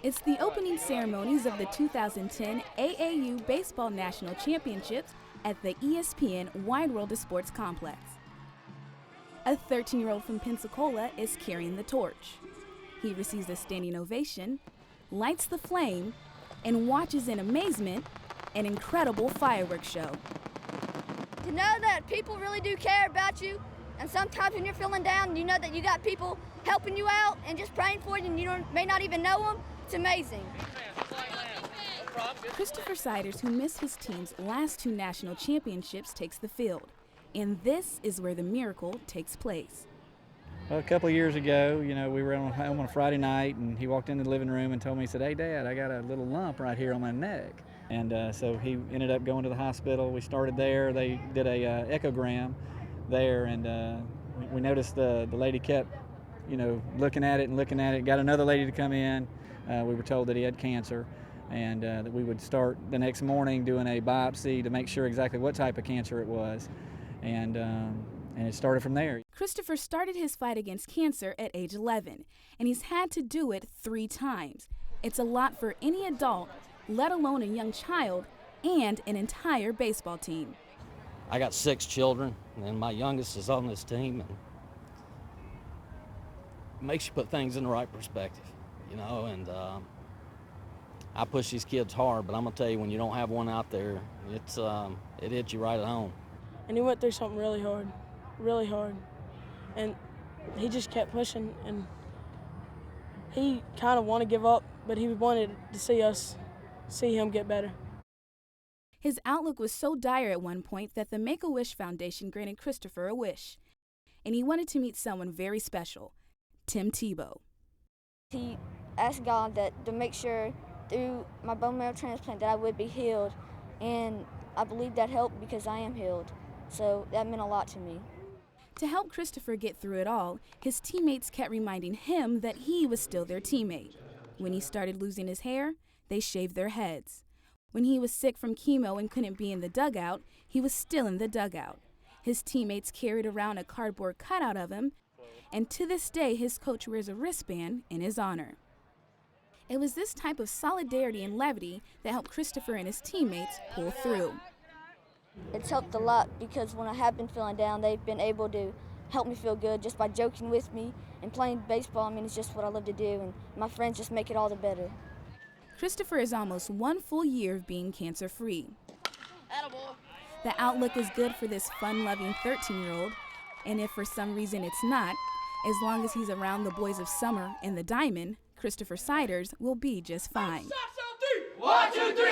It's the opening ceremonies of the 2010 AAU Baseball National Championships at the ESPN Wide World of Sports complex. A 13-year-old from Pensacola is carrying the torch. He receives a standing ovation, lights the flame, and watches in amazement an incredible fireworks show. To know that people really do care about you, and sometimes when you're feeling down, you know that you got people helping you out and just praying for you, and you may not even know them. It's amazing. Chris Siders, who missed his team's last two national championships, takes the field. And this is where the miracle takes place. Well, a couple of years ago, we were home on a Friday night, and he walked into the living room and told me, he said, "Hey, Dad, I got a little lump right here on my neck." And so he ended up going to the hospital. We started there. They did a echogram there, and we noticed the lady kept, looking at it, got another lady to come in. We were told that he had cancer, and that we would start the next morning doing a biopsy to make sure exactly what type of cancer it was. And it started from there. Christopher started his fight against cancer at age 11, and he's had to do it 3 times. It's a lot for any adult, let alone a young child, and an entire baseball team. I got 6 children, and my youngest is on this team, and it makes you put things in the right perspective, and I push these kids hard, but I'm gonna tell you, when you don't have one out there, it hits you right at home. And he went through something really hard, and he just kept pushing, and he kind of wanted to give up, but he wanted to see him get better. His outlook was so dire at one point that the Make-A-Wish Foundation granted Christopher a wish, and he wanted to meet someone very special, Tim Tebow. He asked God to make sure through my bone marrow transplant that I would be healed, and I believe that helped because I am healed. So that meant a lot to me. To help Christopher get through it all, his teammates kept reminding him that he was still their teammate. When he started losing his hair, they shaved their heads. When he was sick from chemo and couldn't be in the dugout, he was still in the dugout. His teammates carried around a cardboard cutout of him, and to this day, his coach wears a wristband in his honor. It was this type of solidarity and levity that helped Christopher and his teammates pull through. It's helped a lot because when I have been feeling down, they've been able to help me feel good just by joking with me and playing baseball. I mean, it's just what I love to do, and my friends just make it all the better. Christopher is almost 1 full year of being cancer-free. The outlook is good for this fun-loving 13-year-old, and if for some reason it's not, as long as he's around the boys of summer and the diamond, Chris Siders will be just fine. 1, 2, 3.